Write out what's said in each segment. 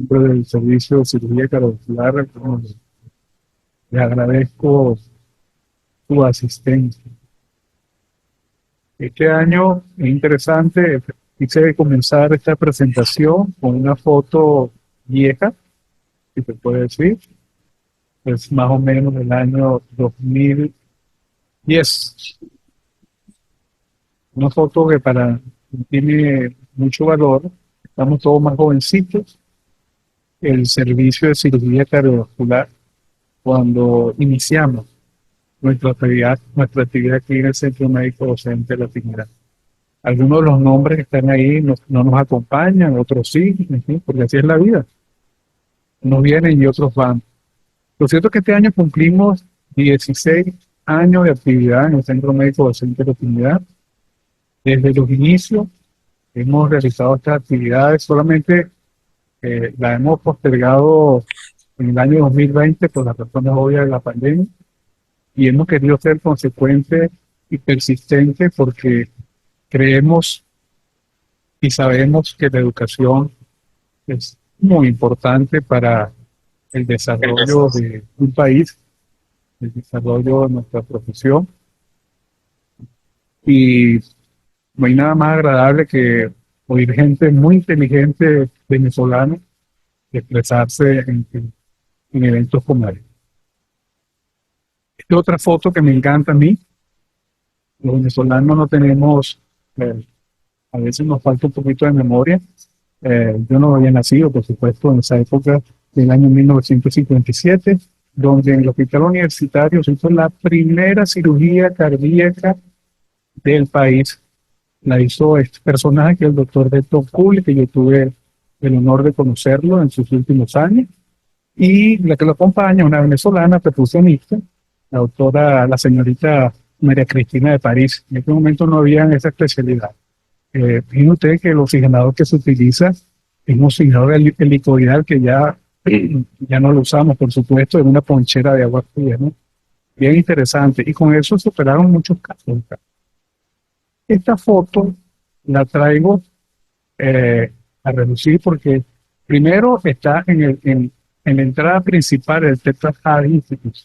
nombre del Servicio de Cirugía Cardiovascular. Le agradezco su asistencia. Este año es interesante, quise comenzar esta presentación con una foto vieja, si se puede decir, es más o menos del año 2010. Una foto que para mí tiene mucho valor, estamos todos más jovencitos, el servicio de cirugía cardiovascular, cuando iniciamos nuestra actividad aquí en el Centro Médico Docente de la Trinidad. Algunos de los nombres que están ahí no nos acompañan, otros sí, en fin, porque así es la vida. Unos vienen y otros van. Lo cierto es que este año cumplimos 16 años de actividad en el Centro Médico Docente de la Trinidad. Desde los inicios hemos realizado estas actividades, solamente las hemos postergado en el año 2020 por las razones obvias de la pandemia, y hemos querido ser consecuentes y persistentes porque creemos y sabemos que la educación es muy importante para el desarrollo de un país, el desarrollo de nuestra profesión, y no hay nada más agradable que oír gente muy inteligente venezolana expresarse en eventos como este. Esta es otra foto que me encanta a mí. Los venezolanos no tenemos, a veces nos falta un poquito de memoria. Yo no había nacido, por supuesto, en esa época del año 1957, donde en el hospital universitario se hizo la primera cirugía cardíaca del país. La hizo este personaje, que es el doctor Beto Culi, que yo tuve el honor de conocerlo en sus últimos años. Y la que lo acompaña, una venezolana perfusionista, la señorita María Cristina de París. En este momento no había esa especialidad. Fíjense ustedes que el oxigenador que se utiliza es un oxigenador helicoidal que ya no lo usamos, por supuesto, en una ponchera de agua fría, ¿no? Bien interesante. Y con eso superaron muchos casos. Esta foto la traigo a reducir porque primero está en la entrada principal del Tetra Heart Institute.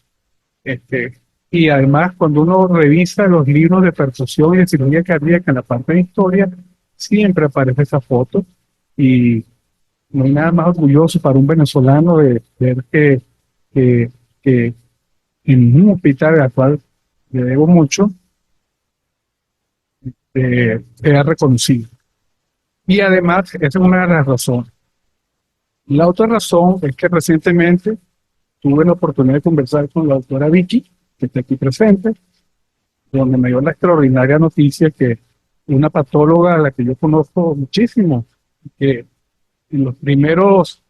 Y además, cuando uno revisa los libros de perfusión y de cirugía cardíaca en la parte de historia, siempre aparece esa foto. Y no hay nada más orgulloso para un venezolano de ver que en un hospital al cual le debo mucho, sea reconocido. Y además, esa es una de las razones. La otra razón es que recientemente tuve la oportunidad de conversar con la doctora Vicky, que está aquí presente, donde me dio la extraordinaria noticia que una patóloga a la que yo conozco muchísimo, que en los primeros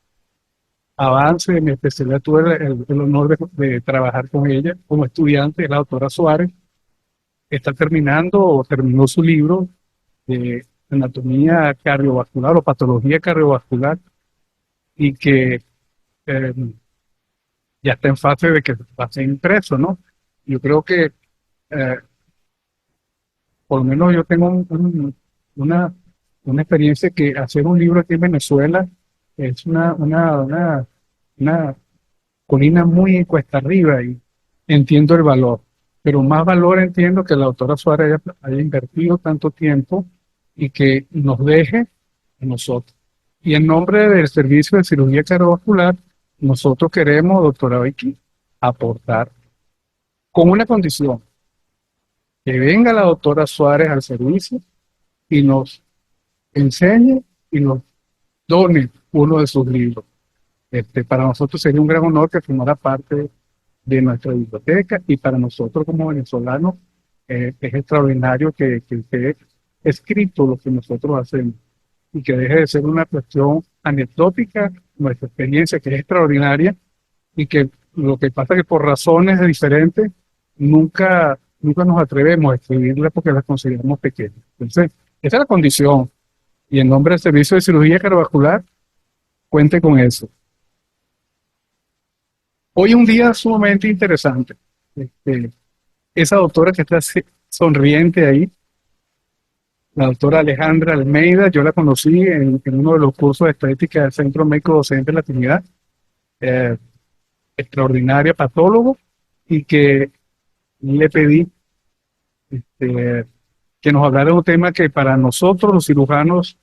avances de mi especialidad tuve el honor de trabajar con ella como estudiante, la doctora Suárez, está terminando o terminó su libro de anatomía cardiovascular o patología cardiovascular, y que eh, ya está en fase de que va a ser impreso, ¿no? Yo creo que eh, por lo menos yo tengo una, una experiencia que hacer un libro aquí en Venezuela es una colina muy cuesta arriba, y entiendo el valor, pero más valor entiendo que la doctora Suárez haya invertido tanto tiempo y que nos deje a nosotros. Y en nombre del Servicio de Cirugía Cardiovascular, nosotros queremos, doctora Vicky, aportar con una condición: que venga la doctora Suárez al servicio y nos enseñe y nos done uno de sus libros. Para nosotros sería un gran honor que formara parte de nuestra biblioteca, y para nosotros como venezolanos es extraordinario que esté escrito lo que nosotros hacemos y que deje de ser una cuestión anecdótica nuestra experiencia, que es extraordinaria, y que lo que pasa es que por razones diferentes nunca nos atrevemos a escribirla porque las consideramos pequeñas. Entonces, esa es la condición, y en nombre del Servicio de Cirugía Cardiovascular, cuente con eso. Hoy es un día sumamente interesante. Esa doctora que está sonriente ahí la doctora Alejandra Almeida. Yo la conocí en uno de los cursos de estadística del Centro Médico Docente de la Trinidad, eh, extraordinaria patólogo, y que le pedí que nos hablara de un tema que para nosotros los cirujanos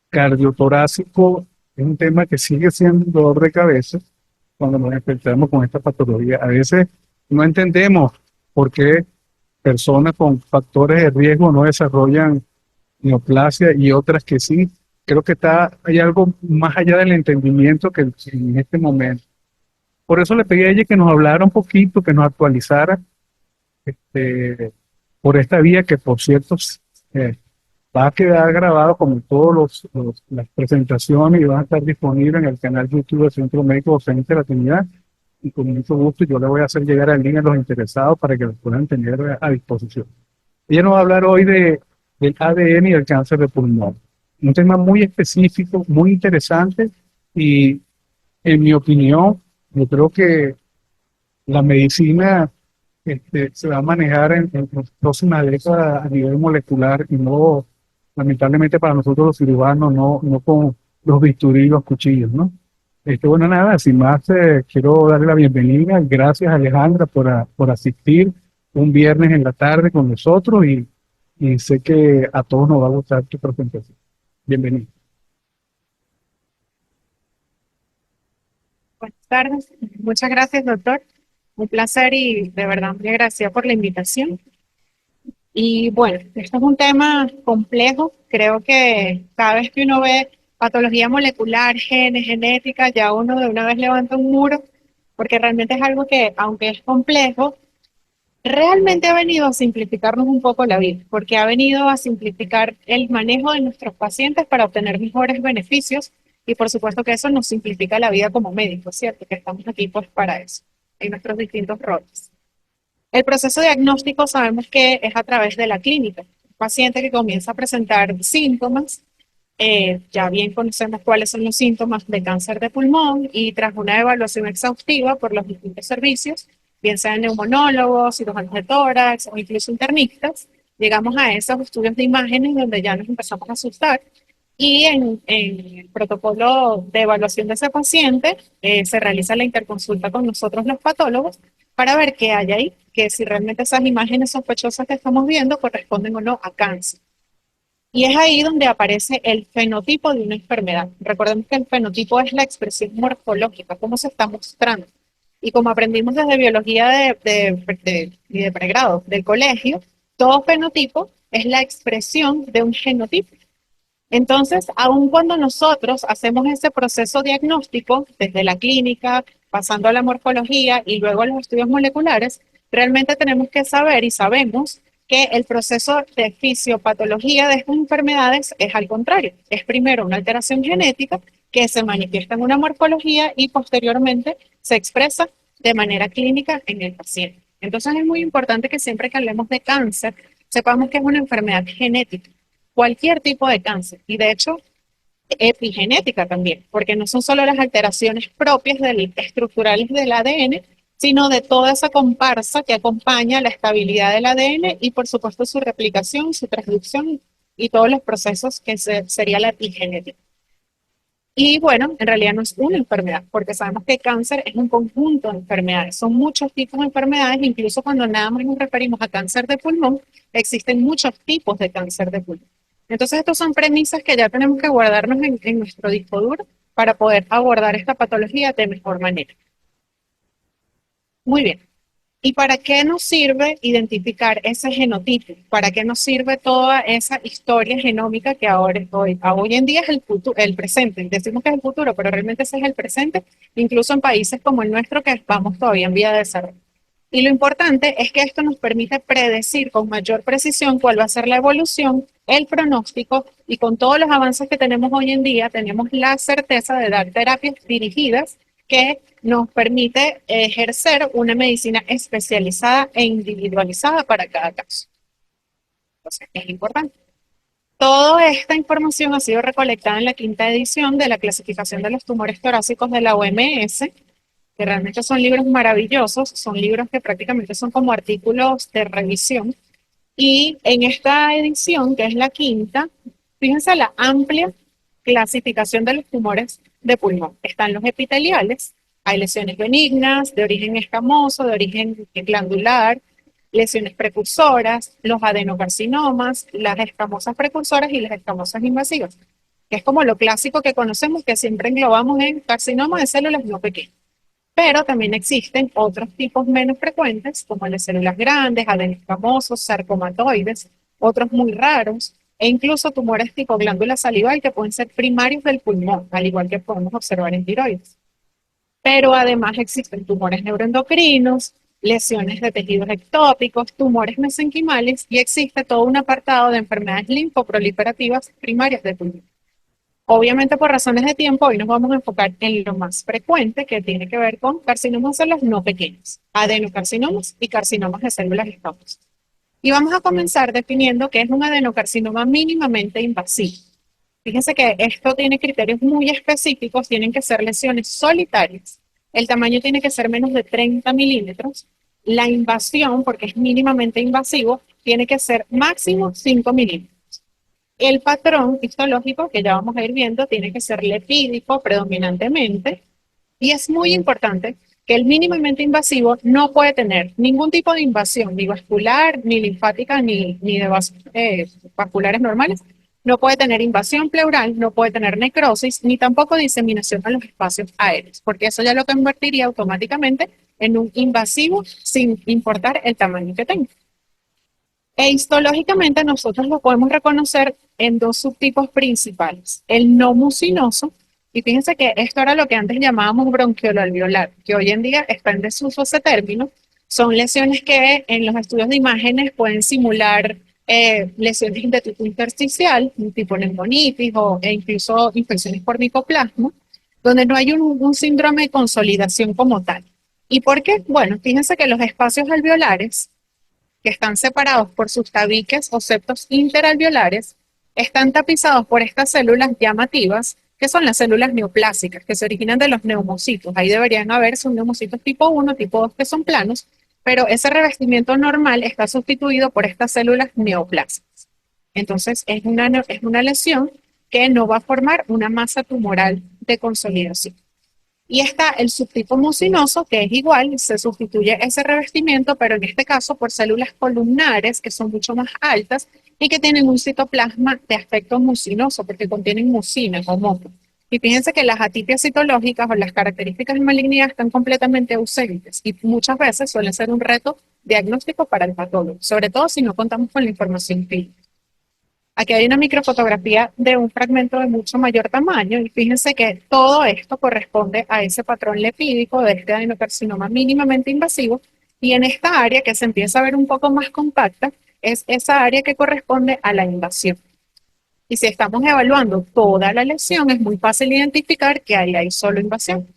cardiotorácico es un tema que sigue siendo un dolor de cabeza cuando nos enfrentamos con esta patología. A veces no entendemos por qué personas con factores de riesgo no desarrollan neoplasia y otras que sí. Creo que hay algo más allá del entendimiento que en este momento. Por eso le pedí a ella que nos hablara un poquito, que nos actualizara este, por esta vía que, por cierto, eh, va a quedar grabado como todas las presentaciones y van a estar disponibles en el canal YouTube del Centro Médico Docente de la Trinidad. Y con mucho gusto yo le voy a hacer llegar al link a los interesados para que los puedan tener a disposición. Ella nos va a hablar hoy del ADN y el cáncer de pulmón. Un tema muy específico, muy interesante y, en mi opinión, yo creo que la medicina se va a manejar en las próximas décadas a nivel molecular y no, lamentablemente para nosotros los cirujanos, no con los bisturí y los cuchillos, ¿no? Bueno, nada, sin más, quiero darle la bienvenida. Gracias, Alejandra, por asistir un viernes en la tarde con nosotros y sé que a todos nos va a gustar tu presentación. Bienvenido. Buenas tardes. Muchas gracias, doctor. Un placer y de verdad muy agradecida por la invitación. Y bueno, esto es un tema complejo. Creo que cada vez que uno ve patología molecular, genes, genética, ya uno de una vez levanta un muro, porque realmente es algo que, aunque es complejo, realmente ha venido a simplificarnos un poco la vida, porque ha venido a simplificar el manejo de nuestros pacientes para obtener mejores beneficios y por supuesto que eso nos simplifica la vida como médicos, ¿cierto? Que estamos aquí pues para eso, en nuestros distintos roles. El proceso diagnóstico sabemos que es a través de la clínica. Un paciente que comienza a presentar síntomas, ya bien conocemos cuáles son los síntomas de cáncer de pulmón y tras una evaluación exhaustiva por los distintos servicios, bien sean neumonólogos, cirujanos de tórax o incluso internistas, llegamos a esos estudios de imágenes donde ya nos empezamos a asustar y en el protocolo de evaluación de ese paciente se realiza la interconsulta con nosotros los patólogos para ver qué hay ahí, que si realmente esas imágenes sospechosas que estamos viendo corresponden o no a cáncer. Y es ahí donde aparece el fenotipo de una enfermedad. Recordemos que el fenotipo es la expresión morfológica, cómo se está mostrando. Y como aprendimos desde biología de pregrado del colegio, todo fenotipo es la expresión de un genotipo. Entonces, aun cuando nosotros hacemos ese proceso diagnóstico desde la clínica, pasando a la morfología y luego a los estudios moleculares, realmente tenemos que saber y sabemos que el proceso de fisiopatología de estas enfermedades es al contrario. Es primero una alteración genética que se manifiesta en una morfología y posteriormente se expresa de manera clínica en el paciente. Entonces es muy importante que siempre que hablemos de cáncer, sepamos que es una enfermedad genética, cualquier tipo de cáncer. Y de hecho, epigenética también, porque no son solo las alteraciones propias estructurales del ADN, sino de toda esa comparsa que acompaña la estabilidad del ADN y por supuesto su replicación, su transducción y todos los procesos que sería la epigenética. Y bueno, en realidad no es una enfermedad, porque sabemos que el cáncer es un conjunto de enfermedades. Son muchos tipos de enfermedades, incluso cuando nada más nos referimos a cáncer de pulmón, existen muchos tipos de cáncer de pulmón. Entonces, estas son premisas que ya tenemos que guardarnos en nuestro disco duro para poder abordar esta patología de mejor manera. Muy bien. ¿Y para qué nos sirve identificar ese genotipo? ¿Para qué nos sirve toda esa historia genómica que hoy en día es el futuro, el presente? Decimos que es el futuro, pero realmente ese es el presente, incluso en países como el nuestro que estamos todavía en vía de desarrollo. Y lo importante es que esto nos permite predecir con mayor precisión cuál va a ser la evolución, el pronóstico, y con todos los avances que tenemos hoy en día, tenemos la certeza de dar terapias dirigidas que nos permite ejercer una medicina especializada e individualizada para cada caso. Entonces, es importante. Toda esta información ha sido recolectada en la quinta edición de la clasificación de los tumores torácicos de la OMS, que realmente son libros maravillosos, son libros que prácticamente son como artículos de revisión Y en esta edición, que es la quinta, fíjense la amplia clasificación de los tumores de pulmón. Están los epiteliales, hay lesiones benignas, de origen escamoso, de origen glandular, lesiones precursoras, los adenocarcinomas, las escamosas precursoras y las escamosas invasivas, que es como lo clásico que conocemos, que siempre englobamos en carcinoma de células no pequeñas. Pero también existen otros tipos menos frecuentes, como las células grandes, adenoscamosos, sarcomatoides, otros muy raros, e incluso tumores tipo glándula salival que pueden ser primarios del pulmón, al igual que podemos observar en tiroides. Pero además existen tumores neuroendocrinos, lesiones de tejidos ectópicos, tumores mesenquimales y existe todo un apartado de enfermedades linfoproliferativas primarias del pulmón. Obviamente, por razones de tiempo, hoy nos vamos a enfocar en lo más frecuente, que tiene que ver con carcinomas de células no pequeñas, adenocarcinomas y carcinomas de células escamosas. Y vamos a comenzar definiendo qué es un adenocarcinoma mínimamente invasivo. Fíjense que esto tiene criterios muy específicos, tienen que ser lesiones solitarias, el tamaño tiene que ser menos de 30 milímetros, la invasión, porque es mínimamente invasivo, tiene que ser máximo 5 milímetros. El patrón histológico, que ya vamos a ir viendo, tiene que ser lipídico predominantemente y es muy importante que el mínimamente invasivo no puede tener ningún tipo de invasión, ni vascular, ni linfática, ni de vasos vasculares normales. No puede tener invasión pleural, no puede tener necrosis, ni tampoco diseminación a los espacios aéreos, porque eso ya lo convertiría automáticamente en un invasivo sin importar el tamaño que tenga. E histológicamente nosotros lo podemos reconocer en dos subtipos principales. El no mucinoso, y fíjense que esto era lo que antes llamábamos bronquiolo alveolar, que hoy en día está en desuso ese término. Son lesiones que en los estudios de imágenes pueden simular lesiones de tipo intersticial, tipo neumonitis e incluso infecciones por micoplasma, donde no hay un síndrome de consolidación como tal. ¿Y por qué? Bueno, fíjense que los espacios alveolares que están separados por sus tabiques o septos interalveolares, están tapizados por estas células llamativas, que son las células neoplásicas, que se originan de los neumocitos. Ahí deberían haber sus neumocitos tipo 1, tipo 2, que son planos, pero ese revestimiento normal está sustituido por estas células neoplásicas. Entonces, es una lesión que no va a formar una masa tumoral de consolidación. Y está el subtipo mucinoso, que es igual, se sustituye ese revestimiento, pero en este caso por células columnares que son mucho más altas y que tienen un citoplasma de aspecto mucinoso porque contienen mucina o moco. Y fíjense que las atipias citológicas o las características de malignidad están completamente ausentes y muchas veces suelen ser un reto diagnóstico para el patólogo, sobre todo si no contamos con la información clínica. Aquí hay una microfotografía de un fragmento de mucho mayor tamaño y fíjense que todo esto corresponde a ese patrón lipídico de este adenocarcinoma mínimamente invasivo y en esta área que se empieza a ver un poco más compacta es esa área que corresponde a la invasión. Y si estamos evaluando toda la lesión es muy fácil identificar que ahí hay solo invasión.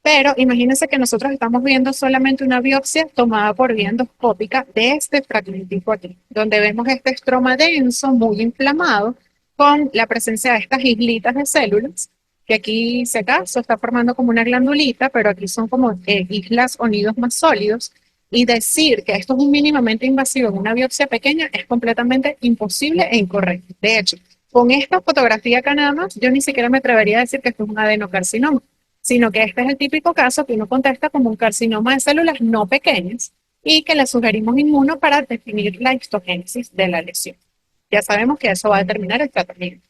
Pero imagínense que nosotros estamos viendo solamente una biopsia tomada por vía endoscópica de este fragmentico aquí, donde vemos este estroma denso, muy inflamado, con la presencia de estas islitas de células, que aquí, si acaso, está formando como una glandulita, pero aquí son como islas o nidos más sólidos. Y decir que esto es un mínimamente invasivo en una biopsia pequeña es completamente imposible e incorrecto. De hecho, con esta fotografía acá nada más, yo ni siquiera me atrevería a decir que esto es un adenocarcinoma, sino que este es el típico caso que uno contesta como un carcinoma de células no pequeñas y que le sugerimos inmuno para definir la histogénesis de la lesión. Ya sabemos que eso va a determinar el tratamiento.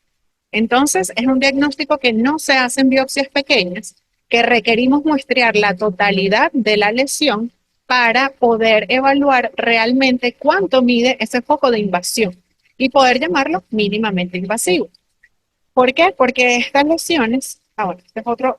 Entonces, es un diagnóstico que no se hace en biopsias pequeñas, que requerimos muestrear la totalidad de la lesión para poder evaluar realmente cuánto mide ese foco de invasión y poder llamarlo mínimamente invasivo. ¿Por qué? Porque estas lesiones, bueno,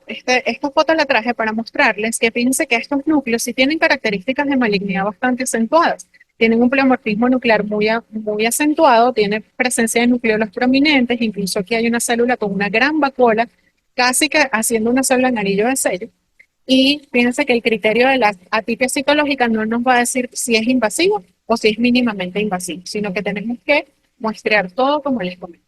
esta foto la traje para mostrarles que fíjense que estos núcleos sí tienen características de malignidad bastante acentuadas. Tienen un pleomorfismo nuclear muy acentuado, tiene presencia de nucleolos prominentes, incluso aquí hay una célula con una gran vacuola, casi que haciendo una célula en anillo de sello. Y fíjense que el criterio de la atipia citológica no nos va a decir si es invasivo o si es mínimamente invasivo, sino que tenemos que muestrear todo como les comento.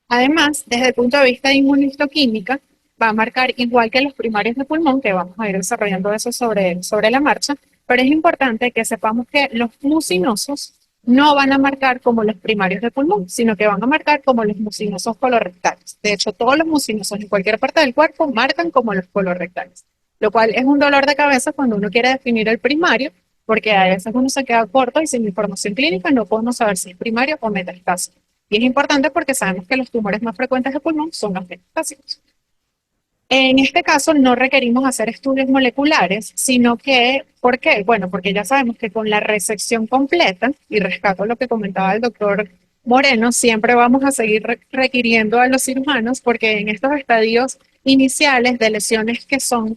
Además, desde el punto de vista de inmunistoquímica, va a marcar igual que los primarios de pulmón, que vamos a ir desarrollando eso sobre la marcha, pero es importante que sepamos que los mucinosos no van a marcar como los primarios de pulmón, sino que van a marcar como los mucinosos colorectales. De hecho, todos los mucinosos en cualquier parte del cuerpo marcan como los colorectales, lo cual es un dolor de cabeza cuando uno quiere definir el primario, porque a veces uno se queda corto y sin información clínica no podemos saber si es primario o metastásico. Y es importante porque sabemos que los tumores más frecuentes de pulmón son los metastásicos. En este caso no requerimos hacer estudios moleculares, sino que, ¿por qué? Bueno, porque ya sabemos que con la resección completa, y rescato lo que comentaba el doctor Moreno, siempre vamos a seguir requiriendo a los cirujanos porque en estos estadios iniciales de lesiones que son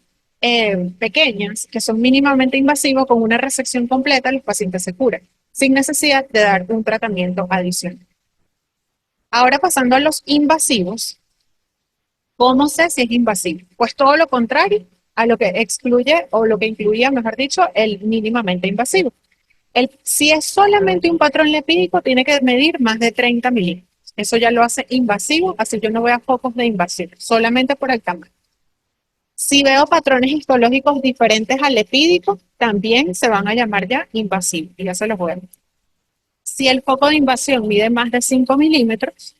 pequeñas, que son mínimamente invasivos, con una resección completa los pacientes se curan, sin necesidad de dar un tratamiento adicional. Ahora pasando a los invasivos. ¿Cómo sé si es invasivo? Pues todo lo contrario a lo que excluye o lo que incluía, mejor dicho, el mínimamente invasivo. Si es solamente un patrón lipídico, tiene que medir más de 30 milímetros. Eso ya lo hace invasivo, así yo no veo focos de invasión, solamente por el tamaño. Si veo patrones histológicos diferentes al lipídico, también se van a llamar ya invasivos, y ya se los voy a decir. Si el foco de invasión mide más de 5 milímetros,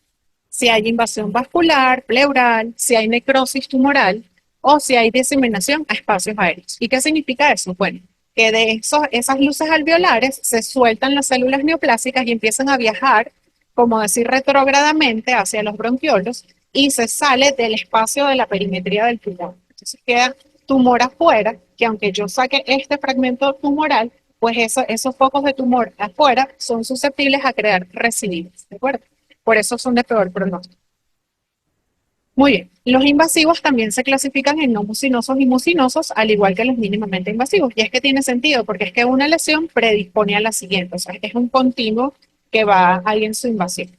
si hay invasión vascular, pleural, si hay necrosis tumoral o si hay diseminación a espacios aéreos. ¿Y qué significa eso? Bueno, que de esas luces alveolares se sueltan las células neoplásicas y empiezan a viajar, como decir, retrógradamente hacia los bronquiolos y se sale del espacio de la perimetría del tumor. Entonces queda tumor afuera, que aunque yo saque este fragmento tumoral, pues esos focos de tumor afuera son susceptibles a crear recidivas, ¿de acuerdo? Por eso son de peor pronóstico. Muy bien, los invasivos también se clasifican en no mucinosos y mucinosos, al igual que los mínimamente invasivos. Y es que tiene sentido, porque es que una lesión predispone a la siguiente, o sea, es un continuo que va ahí en su invasión.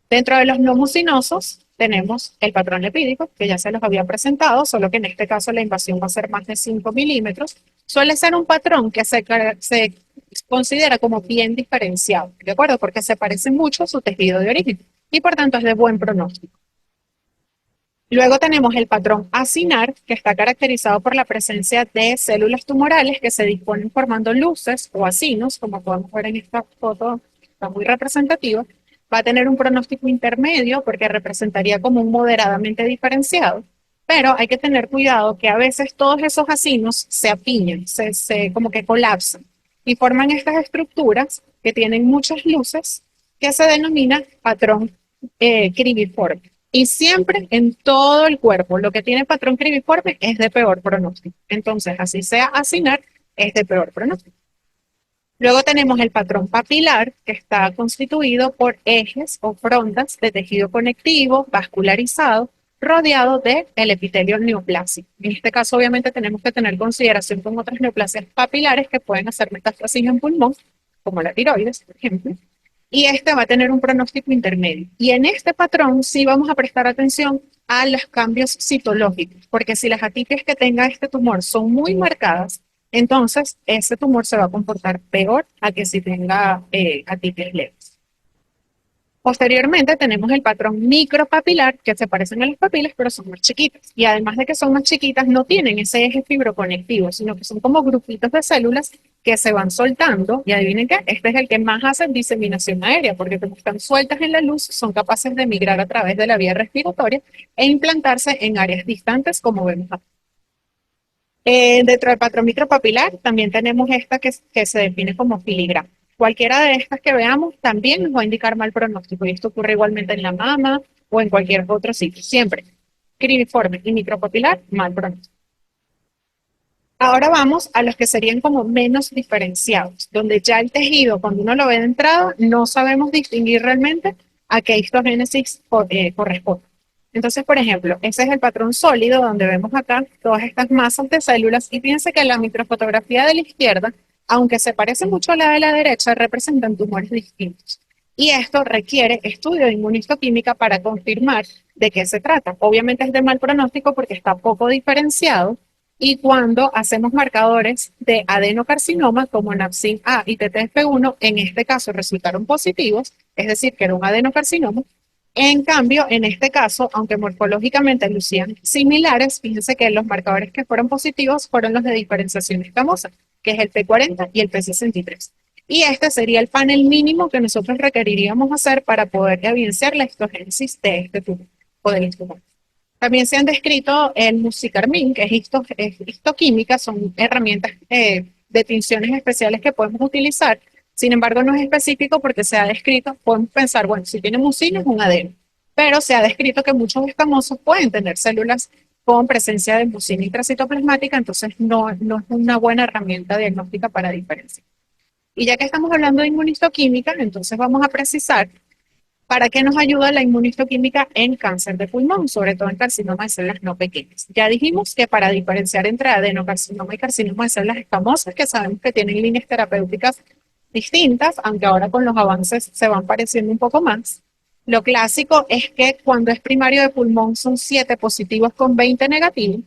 Dentro de los no mucinosos tenemos el patrón lipídico, que ya se los había presentado, solo que en este caso la invasión va a ser más de 5 milímetros. Suele ser un patrón que se considera como bien diferenciado, ¿de acuerdo? Porque se parece mucho a su tejido de origen y por tanto es de buen pronóstico. Luego tenemos el patrón acinar, que está caracterizado por la presencia de células tumorales que se disponen formando luces o acinos, como podemos ver en esta foto, está muy representativa. Va a tener un pronóstico intermedio porque representaría como un moderadamente diferenciado, pero hay que tener cuidado que a veces todos esos acinos se apiñan, como que colapsan y forman estas estructuras que tienen muchas luces que se denomina patrón cribiforme. Y siempre en todo el cuerpo, lo que tiene patrón cribiforme es de peor pronóstico. Entonces, así sea acinar, es de peor pronóstico. Luego tenemos el patrón papilar, que está constituido por ejes o frondas de tejido conectivo vascularizado, rodeado del epitelio neoplásico. En este caso, obviamente, tenemos que tener consideración con otras neoplasias papilares que pueden hacer metástasis en pulmón, como la tiroides, por ejemplo. Y este va a tener un pronóstico intermedio. Y en este patrón sí vamos a prestar atención a los cambios citológicos, porque si las atipias que tenga este tumor son muy marcadas, entonces ese tumor se va a comportar peor a que si tenga atipias leves. Posteriormente tenemos el patrón micropapilar, que se parecen a las papilas, pero son más chiquitas. Y además de que son más chiquitas, no tienen ese eje fibroconectivo, sino que son como grupitos de células que se van soltando. Y adivinen qué, este es el que más hace diseminación aérea, porque como están sueltas en la luz, son capaces de migrar a través de la vía respiratoria e implantarse en áreas distantes, como vemos acá. Dentro del patrón micropapilar también tenemos esta que se define como filigrana. Cualquiera de estas que veamos también nos va a indicar mal pronóstico y esto ocurre igualmente en la mama o en cualquier otro sitio. Siempre cribiforme y micropapilar, mal pronóstico. Ahora vamos a los que serían como menos diferenciados, donde ya el tejido, cuando uno lo ve de entrada, no sabemos distinguir realmente a qué histogénesis corresponde. Entonces, por ejemplo, ese es el patrón sólido donde vemos acá todas estas masas de células y fíjense que la microfotografía de la izquierda, aunque se parece mucho a la de la derecha, representan tumores distintos. Y esto requiere estudio de inmunistoquímica para confirmar de qué se trata. Obviamente es de mal pronóstico porque está poco diferenciado y cuando hacemos marcadores de adenocarcinoma como NAPSIN A y TTF1, en este caso resultaron positivos, es decir, que era un adenocarcinoma. En cambio, en este caso, aunque morfológicamente lucían similares, fíjense que los marcadores que fueron positivos fueron los de diferenciación escamosa, que es el P40 y el P63. Y este sería el panel mínimo que nosotros requeriríamos hacer para poder evidenciar la histogénesis de este tipo de instrumento. También se han descrito el musicarmín, que es histoquímica, son herramientas de tinciones especiales que podemos utilizar. Sin embargo, no es específico porque se ha descrito, podemos pensar, bueno, si tiene mucina es un adeno, pero se ha descrito que muchos escamosos pueden tener células con presencia de mucina intracitoplasmática, entonces no es una buena herramienta diagnóstica para diferenciar. Y ya que estamos hablando de inmunistoquímica, entonces vamos a precisar para qué nos ayuda la inmunistoquímica en cáncer de pulmón, sobre todo en carcinoma de células no pequeñas. Ya dijimos que para diferenciar entre adenocarcinoma y carcinoma de células escamosas, que sabemos que tienen líneas terapéuticas distintas, aunque ahora con los avances se van pareciendo un poco más. Lo clásico es que cuando es primario de pulmón son 7 positivos con 20 negativos.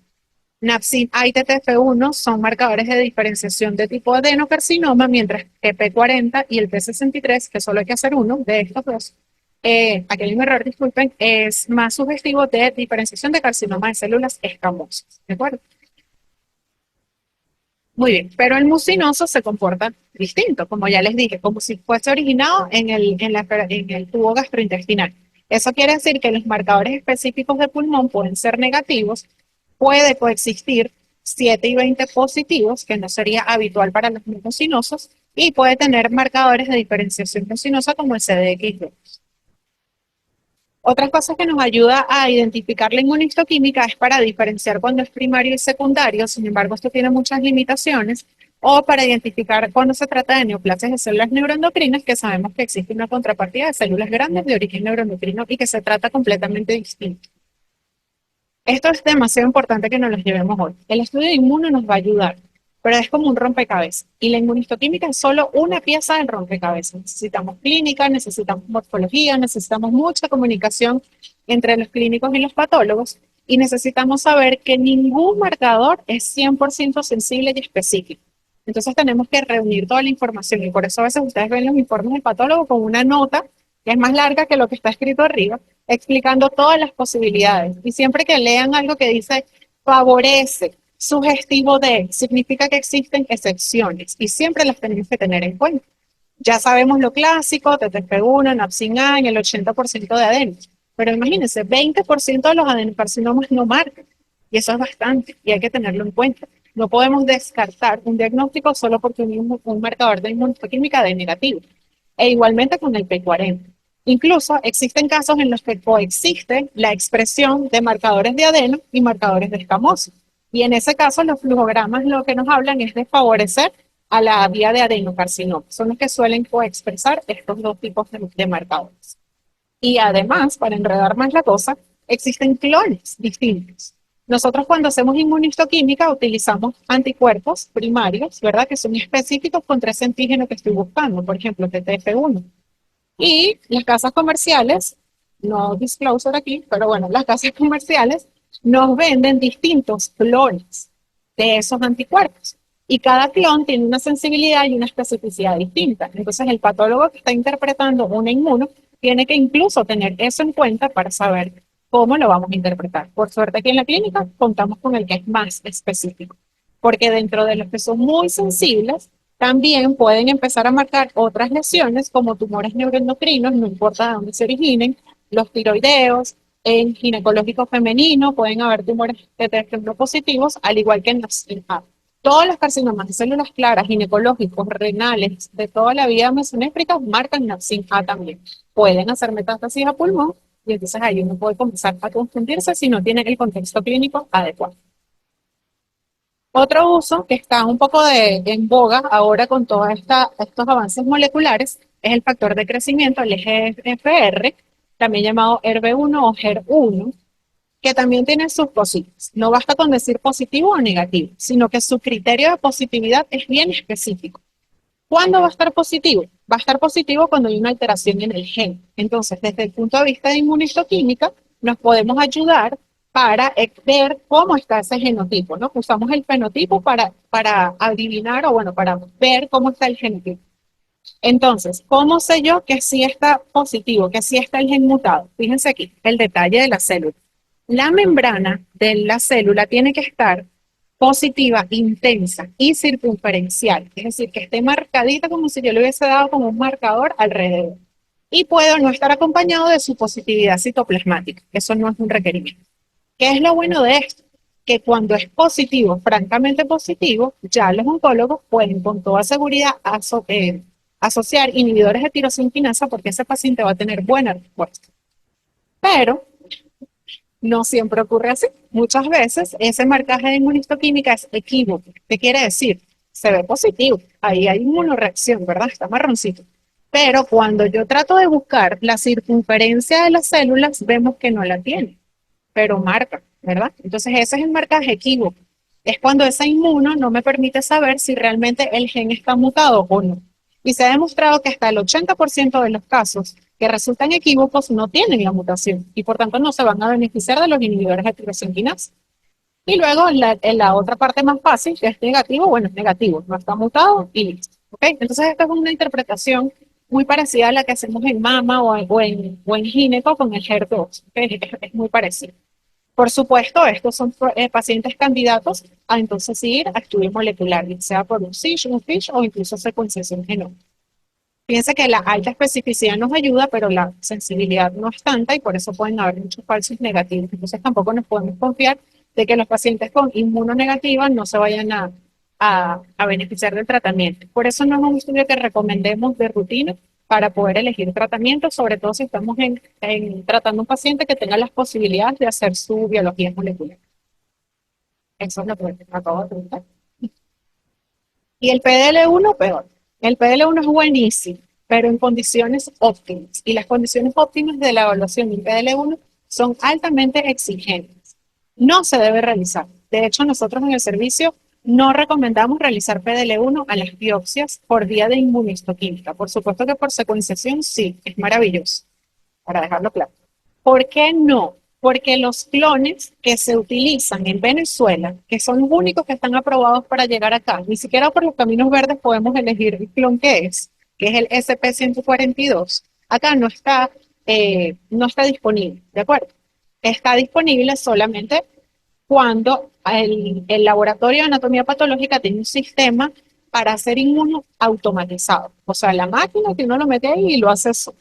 NAPSIN A y TTF1 son marcadores de diferenciación de tipo adenocarcinoma, mientras que P40 y el P63, que solo hay que hacer uno de estos dos, aquí hay un error, disculpen, es más sugestivo de diferenciación de carcinoma de células escamosas. ¿De acuerdo? Muy bien, pero el mucinoso se comporta distinto, como ya les dije, como si fuese originado en el tubo gastrointestinal. Eso quiere decir que los marcadores específicos de pulmón pueden ser negativos, puede coexistir 7 y 20 positivos, que no sería habitual para los mucinosos, y puede tener marcadores de diferenciación mucinosa como el CDX2. Otras cosas que nos ayuda a identificar la inmunistoquímica es para diferenciar cuando es primario y secundario, sin embargo esto tiene muchas limitaciones, o para identificar cuando se trata de neoplasias de células neuroendocrinas, que sabemos que existe una contrapartida de células grandes de origen neuroendocrino y que se trata completamente distinto. Esto es demasiado importante que nos lo llevemos hoy. El estudio de inmuno nos va a ayudar, pero es como un rompecabezas. Y la inmunistoquímica es solo una pieza del rompecabezas. Necesitamos clínica, necesitamos morfología, necesitamos mucha comunicación entre los clínicos y los patólogos y necesitamos saber que ningún marcador es 100% sensible y específico. Entonces tenemos que reunir toda la información y por eso a veces ustedes ven los informes del patólogo con una nota que es más larga que lo que está escrito arriba, explicando todas las posibilidades. Y siempre que lean algo que dice favorece, sugestivo de, significa que existen excepciones y siempre las tenemos que tener en cuenta. Ya sabemos lo clásico, TTF1, NAPSIN-A en el 80% de adenos, pero imagínense, 20% de los adenocarcinomas no marcan y eso es bastante y hay que tenerlo en cuenta. No podemos descartar un diagnóstico solo porque un marcador de inmunohistoquímica de negativo. E igualmente con el P40. Incluso existen casos en los que coexiste la expresión de marcadores de adeno y marcadores de escamoso. Y en ese caso los flujogramas lo que nos hablan es de favorecer a la vía de adenocarcinoma. Son los que suelen coexpresar estos dos tipos de marcadores. Y además, para enredar más la cosa, existen clones distintos. Nosotros cuando hacemos inmunistoquímica utilizamos anticuerpos primarios, ¿verdad? Que son específicos contra ese antígeno que estoy buscando, por ejemplo, TTF1. Y las casas comerciales, no disclosure aquí, pero bueno, las casas comerciales nos venden distintos clones de esos anticuerpos. Y cada clon tiene una sensibilidad y una especificidad distinta. Entonces, el patólogo que está interpretando una inmuno tiene que incluso tener eso en cuenta para saber cómo lo vamos a interpretar. Por suerte, aquí en la clínica contamos con el que es más específico, porque dentro de los que son muy sensibles, también pueden empezar a marcar otras lesiones como tumores neuroendocrinos, no importa de dónde se originen, los tiroideos, en ginecológico femenino pueden haber tumores TTF1 positivos, al igual que en las todos los carcinomas de células claras, ginecológicos, renales, de toda la vida mesonéfrica, marcan NAPSIN-A también. Pueden hacer metástasis a pulmón y entonces ahí uno puede comenzar a confundirse si no tiene el contexto clínico adecuado. Otro uso que está un poco en boga ahora con todos estos avances moleculares es el factor de crecimiento, el EGFR, también llamado HER1 o HER1, que también tiene sus cositas. No basta con decir positivo o negativo, sino que su criterio de positividad es bien específico. ¿Cuándo va a estar positivo? Va a estar positivo cuando hay una alteración en el gen. Entonces, desde el punto de vista de inmunistoquímica, nos podemos ayudar para ver cómo está ese genotipo, ¿no? Usamos el fenotipo para adivinar o, bueno, para ver cómo está el genotipo. Entonces, ¿cómo sé yo que sí está positivo, que sí está el gen mutado? Fíjense aquí, el detalle de la célula. La membrana de la célula tiene que estar positiva, intensa y circunferencial, es decir, que esté marcadita como si yo le hubiese dado como un marcador alrededor. Y puedo no estar acompañado de su positividad citoplasmática, eso no es un requerimiento. ¿Qué es lo bueno de esto? Que cuando es positivo, francamente positivo, ya los oncólogos pueden con toda seguridad asociar inhibidores de tirosina quinasa porque ese paciente va a tener buena respuesta. Pero no siempre ocurre así. Muchas veces ese marcaje de inmunistoquímica es equívoco. ¿Qué quiere decir? Se ve positivo, ahí hay inmunoreacción, ¿verdad? Está marroncito. Pero cuando yo trato de buscar la circunferencia de las células, vemos que no la tiene, pero marca, ¿verdad? Entonces ese es el marcaje equívoco. Es cuando esa inmuno no me permite saber si realmente el gen está mutado o no. Y se ha demostrado que hasta el 80% de los casos que resultan equívocos no tienen la mutación y por tanto no se van a beneficiar de los inhibidores de tirosina quinasa. Y luego en la otra parte más fácil, que es negativo, bueno, es negativo, no está mutado y listo. ¿Okay? Entonces esta es una interpretación muy parecida a la que hacemos en mama o en gineco con el HER2. ¿Okay? Es muy parecido. Por supuesto, estos son pacientes candidatos a entonces ir a estudio molecular, sea por un FISH o incluso secuenciación genómica. Piensa que la alta especificidad nos ayuda, pero la sensibilidad no es tanta y por eso pueden haber muchos falsos negativos. Entonces tampoco nos podemos confiar de que los pacientes con inmunonegativa no se vayan a beneficiar del tratamiento. Por eso no es un estudio que recomendemos de rutina para poder elegir tratamiento, sobre todo si estamos tratando a un paciente que tenga las posibilidades de hacer su biología molecular. Eso es lo que me acabo de preguntar. Y el PDL1 peor. El PDL1 es buenísimo, pero en condiciones óptimas. Y las condiciones óptimas de la evaluación del PDL1 son altamente exigentes. No se debe realizar. De hecho, nosotros en el servicio no recomendamos realizar PDL1 a las biopsias por vía de inmunistoquímica. Por supuesto que por secuenciación sí, es maravilloso, para dejarlo claro. ¿Por qué no? Porque los clones que se utilizan en Venezuela, que son los únicos que están aprobados para llegar acá, ni siquiera por los caminos verdes podemos elegir el clon que es el SP142, acá no está disponible, ¿de acuerdo? Está disponible solamente cuando el laboratorio de anatomía patológica tiene un sistema para hacer inmuno automatizado. O sea, la máquina que uno lo mete ahí y lo hace solo.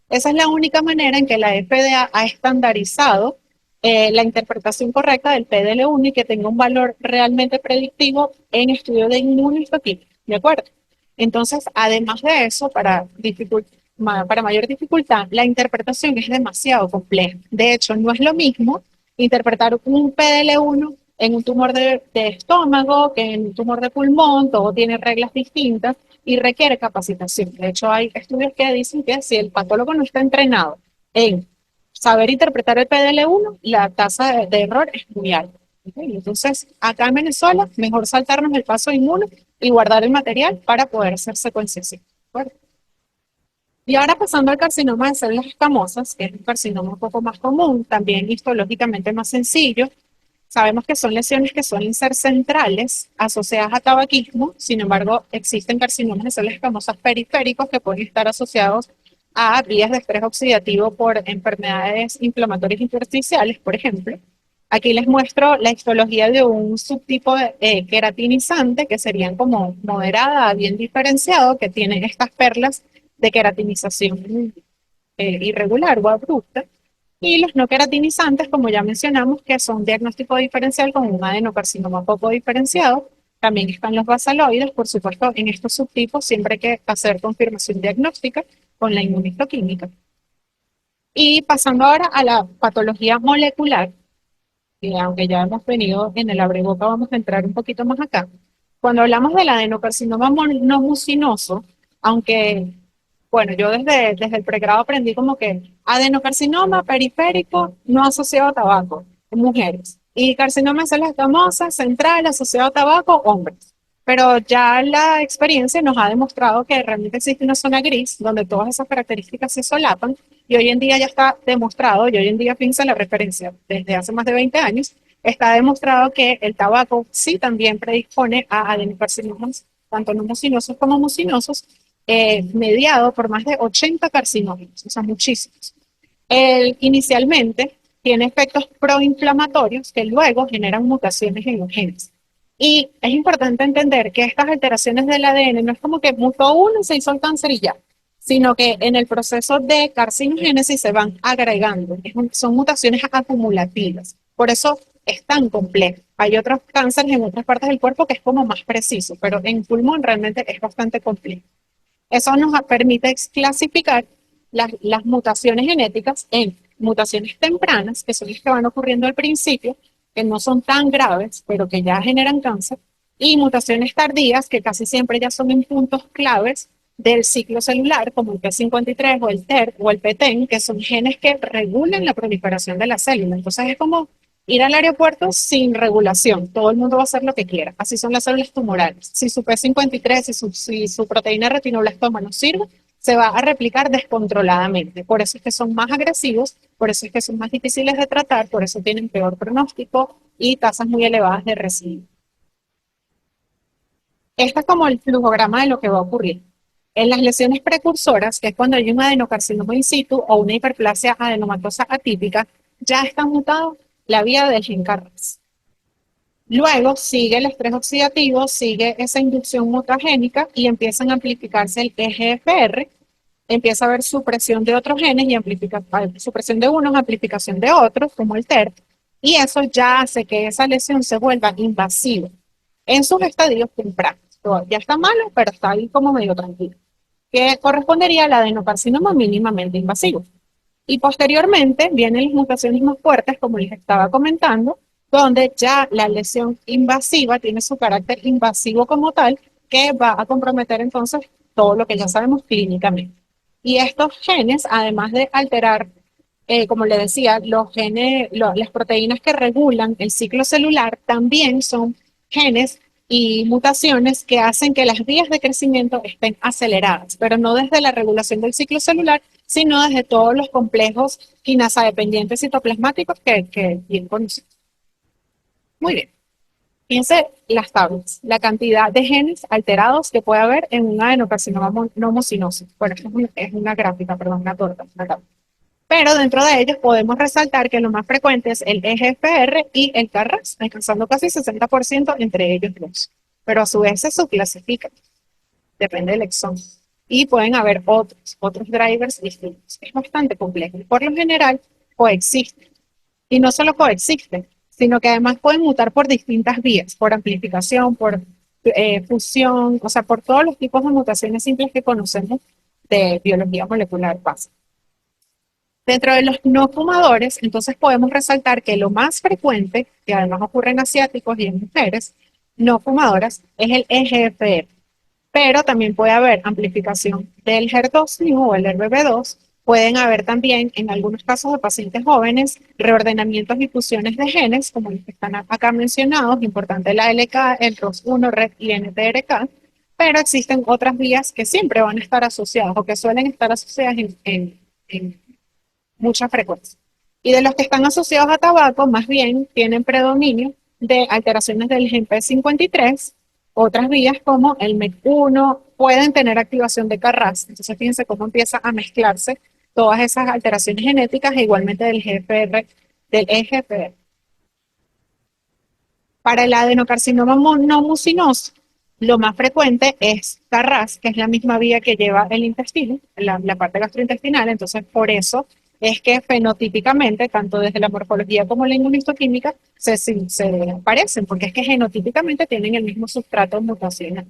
Esa es la única manera en que la FDA ha estandarizado la interpretación correcta del PDL1 y que tenga un valor realmente predictivo en estudio de inmunohistoquímica. ¿De acuerdo? Entonces, además de eso, para mayor dificultad, la interpretación es demasiado compleja. De hecho, no es lo mismo interpretar un PDL1 en un tumor de estómago que en un tumor de pulmón, todo tiene reglas distintas y requiere capacitación. De hecho, hay estudios que dicen que si el patólogo no está entrenado en saber interpretar el PDL1, la tasa de error es muy alta. ¿Okay? Entonces, acá en Venezuela, mejor saltarnos el paso inmuno y guardar el material para poder hacer secuenciación. ¿De y ahora pasando al carcinoma de células escamosas, que es un carcinoma un poco más común, también histológicamente más sencillo. Sabemos que son lesiones que suelen ser centrales, asociadas a tabaquismo, sin embargo, existen carcinomas de células escamosas periféricos que pueden estar asociados a vías de estrés oxidativo por enfermedades inflamatorias intersticiales, por ejemplo. Aquí les muestro la histología de un subtipo de queratinizante, que serían como moderada, bien diferenciado, que tienen estas perlas de queratinización irregular o abrupta, y los no queratinizantes, como ya mencionamos, que son diagnóstico diferencial con un adenocarcinoma poco diferenciado. También están los basaloides, por supuesto, en estos subtipos siempre hay que hacer confirmación diagnóstica con la inmunistoquímica. Y pasando ahora a la patología molecular, que aunque ya hemos venido en el abreboca, vamos a entrar un poquito más acá. Cuando hablamos del adenocarcinoma no mucinoso, aunque, bueno, yo desde el pregrado aprendí como que adenocarcinoma periférico no asociado a tabaco, en mujeres, y carcinoma de células escamosas central asociado a tabaco, hombres. Pero ya la experiencia nos ha demostrado que realmente existe una zona gris donde todas esas características se solapan y hoy en día ya está demostrado, y hoy en día fíjense la referencia desde hace más de 20 años, está demostrado que el tabaco sí también predispone a adenocarcinomas, tanto no mucinosos como mucinosos, mediado por más de 80 carcinógenos, o sea, muchísimos. Inicialmente tiene efectos proinflamatorios que luego generan mutaciones en los genes. Y es importante entender que estas alteraciones del ADN no es como que mutó uno y se hizo el cáncer y ya, sino que en el proceso de carcinogénesis se van agregando. Son mutaciones acumulativas. Por eso es tan complejo. Hay otros cánceres en otras partes del cuerpo que es como más preciso, pero en pulmón realmente es bastante complejo. Eso nos permite clasificar las mutaciones genéticas en mutaciones tempranas, que son las que van ocurriendo al principio, que no son tan graves, pero que ya generan cáncer, y mutaciones tardías, que casi siempre ya son en puntos claves del ciclo celular, como el P53 o el TER o el PTEN, que son genes que regulan la proliferación de la célula. Entonces es como ir al aeropuerto sin regulación. Todo el mundo va a hacer lo que quiera. Así son las células tumorales. Si su P53, si su proteína retinoblastoma no sirve, se va a replicar descontroladamente. Por eso es que son más agresivos, por eso es que son más difíciles de tratar, por eso tienen peor pronóstico y tasas muy elevadas de recidiva. Este es como el flujograma de lo que va a ocurrir. En las lesiones precursoras, que es cuando hay un adenocarcinoma in situ o una hiperplasia adenomatosa atípica, ya está mutado la vía del gen Carras. Luego sigue el estrés oxidativo, sigue esa inducción mutagénica y empiezan a amplificarse el EGFR, empieza a haber supresión de otros genes y supresión de unos, amplificación de otros, como el TER, y eso ya hace que esa lesión se vuelva invasiva en sus estadios tempranos. Ya está malo, pero está ahí como medio tranquilo, que correspondería al adenocarcinoma mínimamente invasivo. Y posteriormente vienen las mutaciones más fuertes, como les estaba comentando, donde ya la lesión invasiva tiene su carácter invasivo como tal, que va a comprometer entonces todo lo que ya sabemos clínicamente. Y estos genes, además de alterar, como le decía, los genes, las proteínas que regulan el ciclo celular, también son genes y mutaciones que hacen que las vías de crecimiento estén aceleradas, pero no desde la regulación del ciclo celular, sino desde todos los complejos quinasa dependientes citoplasmáticos que bien conocemos. Muy bien. Fíjense las tablas, la cantidad de genes alterados que puede haber en un adenocarcinoma no mucinoso. Bueno, esto es una gráfica, perdón, una torta, una tabla. Pero dentro de ellos podemos resaltar que lo más frecuente es el EGFR y el KRAS, alcanzando casi 60% entre ellos dos. Pero a su vez se subclasifican, depende del exón. Y pueden haber otros drivers distintos. Es bastante complejo. Por lo general, coexisten. Y no solo coexisten, sino que además pueden mutar por distintas vías, por amplificación, por fusión, o sea, por todos los tipos de mutaciones simples que conocemos de biología molecular básica. Dentro de los no fumadores, entonces podemos resaltar que lo más frecuente, que además ocurre en asiáticos y en mujeres no fumadoras, es el EGFR. Pero también puede haber amplificación del HER2 o el RBB2. Pueden haber también, en algunos casos de pacientes jóvenes, reordenamientos y fusiones de genes, como los que están acá mencionados, importante la LK, el ROS1, RET y NTRK, pero existen otras vías que siempre van a estar asociadas o que suelen estar asociadas en mucha frecuencia. Y de los que están asociados a tabaco, más bien tienen predominio de alteraciones del gen P53. Otras vías como el MEC1 pueden tener activación de KRAS. Entonces fíjense cómo empieza a mezclarse todas esas alteraciones genéticas e igualmente del GFR, del EGFR. Para el adenocarcinoma no mucinoso, lo más frecuente es KRAS, que es la misma vía que lleva el intestino, la parte gastrointestinal. Entonces, por eso es que fenotípicamente, tanto desde la morfología como la inmunistoquímica, se parecen, porque es que genotípicamente tienen el mismo sustrato mutacional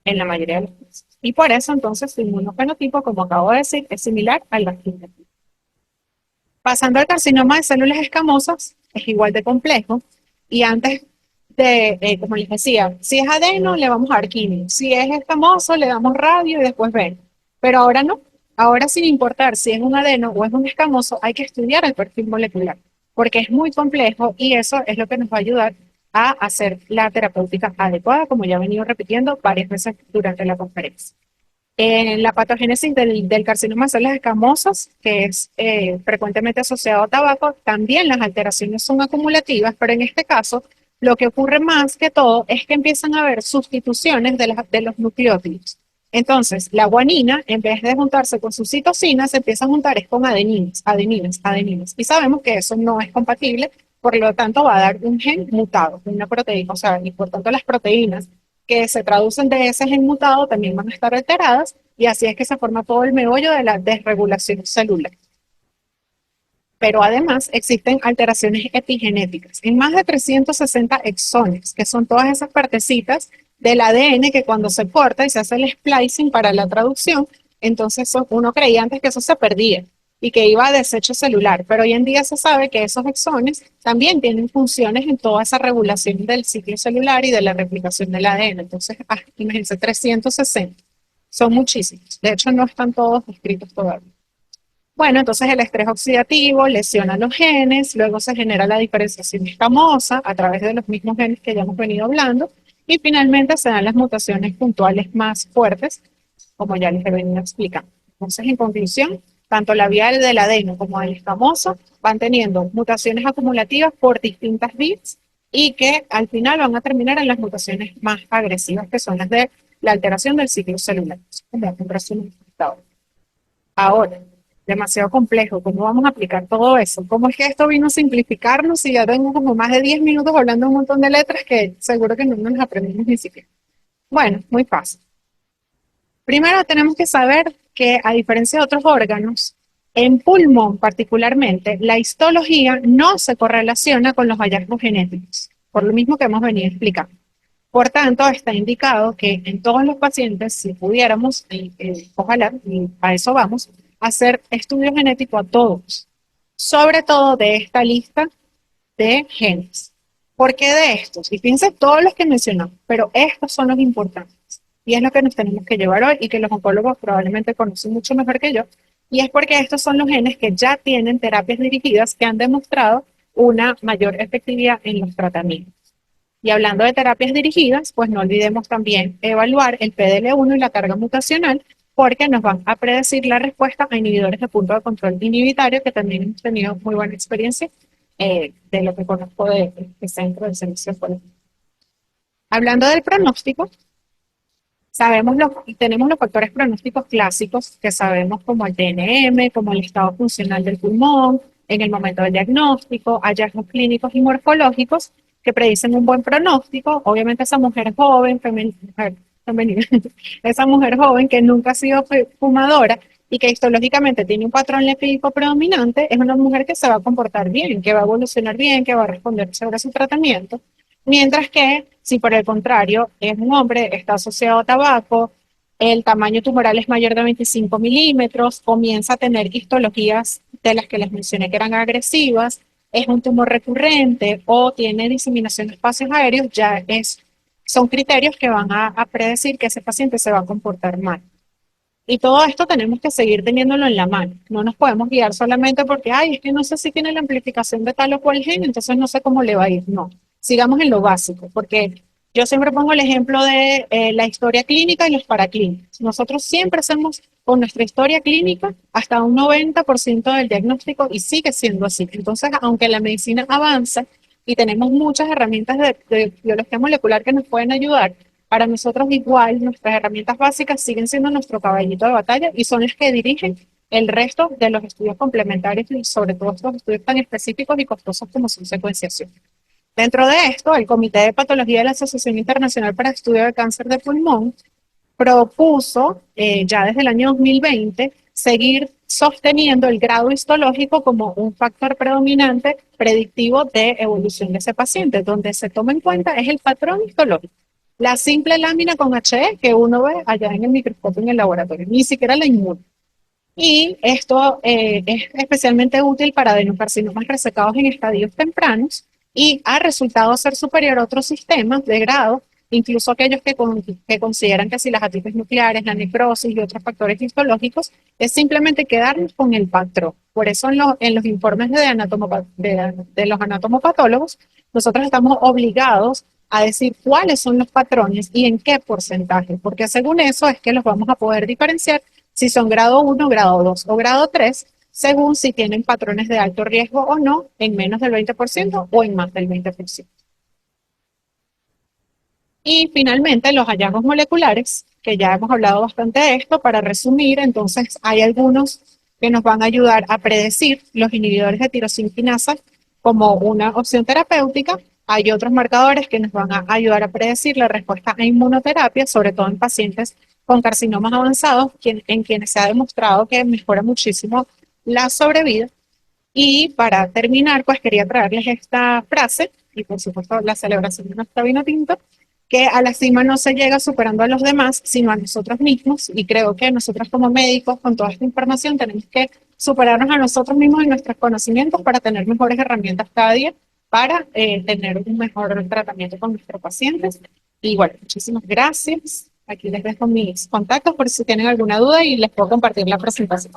en la mayoría de los casos. Y por eso, entonces, su inmunofenotipo, como acabo de decir, es similar al gastrointestinal. Pasando al carcinoma de células escamosas, es igual de complejo. Y antes como les decía, si es adeno, le vamos a dar quimio. Si es escamoso, le damos radio y después ven. Pero ahora no. Ahora, sin importar si es un adeno o es un escamoso, hay que estudiar el perfil molecular, porque es muy complejo y eso es lo que nos va a ayudar a hacer la terapéutica adecuada, como ya he venido repitiendo varias veces durante la conferencia. En la patogénesis del carcinoma de células escamosas, que es frecuentemente asociado a tabaco, también las alteraciones son acumulativas, pero en este caso lo que ocurre más que todo es que empiezan a haber sustituciones de los nucleótidos. Entonces, la guanina, en vez de juntarse con su citosina, se empieza a juntar con adeninas. Y sabemos que eso no es compatible por lo tanto va a dar un gen mutado, una proteína, o sea, y por tanto las proteínas que se traducen de ese gen mutado también van a estar alteradas y así es que se forma todo el meollo de la desregulación celular. Pero además existen alteraciones epigenéticas en más de 360 exones, que son todas esas partecitas del ADN que cuando se corta y se hace el splicing para la traducción, entonces uno creía antes que eso se perdía y que iba a desecho celular, pero hoy en día se sabe que esos exones también tienen funciones en toda esa regulación del ciclo celular y de la replicación del ADN. Entonces, imagínense, 360. Son muchísimos. De hecho, no están todos descritos todavía. Bueno, entonces el estrés oxidativo lesiona los genes, luego se genera la diferenciación escamosa a través de los mismos genes que ya hemos venido hablando, y finalmente se dan las mutaciones puntuales más fuertes, como ya les he venido explicando. Entonces, en conclusión, tanto la vía del adeno como el escamoso van teniendo mutaciones acumulativas por distintas vías y que al final van a terminar en las mutaciones más agresivas, que son las de la alteración del ciclo celular. Como un resumen. Ahora, demasiado complejo. ¿Cómo vamos a aplicar todo eso? ¿Cómo es que esto vino a simplificarnos y ya tengo como más de 10 minutos hablando un montón de letras que seguro que no nos aprendimos ni siquiera? Bueno, muy fácil. Primero tenemos que saber que a diferencia de otros órganos, en pulmón particularmente, la histología no se correlaciona con los hallazgos genéticos, por lo mismo que hemos venido explicando. Por tanto, está indicado que en todos los pacientes, si pudiéramos, ojalá, y a eso vamos, hacer estudio genético a todos, sobre todo de esta lista de genes. ¿Por qué de estos? Y fíjense todos los que mencionamos, pero estos son los importantes. Y es lo que nos tenemos que llevar hoy y que los oncólogos probablemente conocen mucho mejor que yo. Y es porque estos son los genes que ya tienen terapias dirigidas que han demostrado una mayor efectividad en los tratamientos. Y hablando de terapias dirigidas, pues no olvidemos también evaluar el PDL1 y la carga mutacional, porque nos van a predecir la respuesta a inhibidores de punto de control inhibitario, que también hemos tenido muy buena experiencia de lo que conozco de este centro de servicio. Hablando del pronóstico, tenemos los factores pronósticos clásicos que sabemos como el TNM, como el estado funcional del pulmón, en el momento del diagnóstico, hallazgos clínicos y morfológicos que predicen un buen pronóstico. Obviamente esa mujer joven, femenina, esa mujer joven que nunca ha sido fumadora y que histológicamente tiene un patrón lipídico predominante, es una mujer que se va a comportar bien, que va a evolucionar bien, que va a responder sobre su tratamiento. Mientras que, si por el contrario es un hombre, está asociado a tabaco, el tamaño tumoral es mayor de 25 milímetros, comienza a tener histologías de las que les mencioné que eran agresivas, es un tumor recurrente o tiene diseminación de espacios aéreos, son criterios que van a predecir que ese paciente se va a comportar mal. Y todo esto tenemos que seguir teniéndolo en la mano. No nos podemos guiar solamente porque, ay, es que no sé si tiene la amplificación de tal o cual gen, entonces no sé cómo le va a ir. No, sigamos en lo básico, porque yo siempre pongo el ejemplo de la historia clínica y los paraclínicos. Nosotros siempre hacemos con nuestra historia clínica hasta un 90% del diagnóstico y sigue siendo así. Entonces, aunque la medicina avanza y tenemos muchas herramientas de biología molecular que nos pueden ayudar, para nosotros igual nuestras herramientas básicas siguen siendo nuestro caballito de batalla y son las que dirigen el resto de los estudios complementarios y sobre todo estos estudios tan específicos y costosos como son secuenciación. Dentro de esto, el Comité de Patología de la Asociación Internacional para Estudio de Cáncer de Pulmón propuso ya desde el año 2020 seguir sosteniendo el grado histológico como un factor predominante predictivo de evolución de ese paciente, donde se toma en cuenta es el patrón histológico. La simple lámina con HE que uno ve allá en el microscopio en el laboratorio, ni siquiera la inmune. Y esto es especialmente útil para adenocarcinomas resecados en estadios tempranos y ha resultado ser superior a otros sistemas de grado, incluso aquellos que consideran que si las atipes nucleares, la necrosis y otros factores histológicos, es simplemente quedarnos con el patrón. Por eso en los informes de los anatomopatólogos, nosotros estamos obligados a decir cuáles son los patrones y en qué porcentaje, porque según eso es que los vamos a poder diferenciar si son grado 1, grado 2 o grado 3, según si tienen patrones de alto riesgo o no, en menos del 20% o en más del 20%. Y finalmente, los hallazgos moleculares, que ya hemos hablado bastante de esto, para resumir, entonces hay algunos que nos van a ayudar a predecir los inhibidores de tirosinquinasa como una opción terapéutica. Hay otros marcadores que nos van a ayudar a predecir la respuesta a inmunoterapia, sobre todo en pacientes con carcinomas avanzados, en quienes se ha demostrado que mejora muchísimo la sobrevida. Y para terminar, pues quería traerles esta frase, y por supuesto la celebración de nuestro vino tinto, que a la cima no se llega superando a los demás, sino a nosotros mismos. Y creo que nosotros como médicos, con toda esta información, tenemos que superarnos a nosotros mismos y nuestros conocimientos para tener mejores herramientas cada día para tener un mejor tratamiento con nuestros pacientes. Y bueno, muchísimas gracias. Aquí les dejo mis contactos por si tienen alguna duda y les puedo compartir la presentación.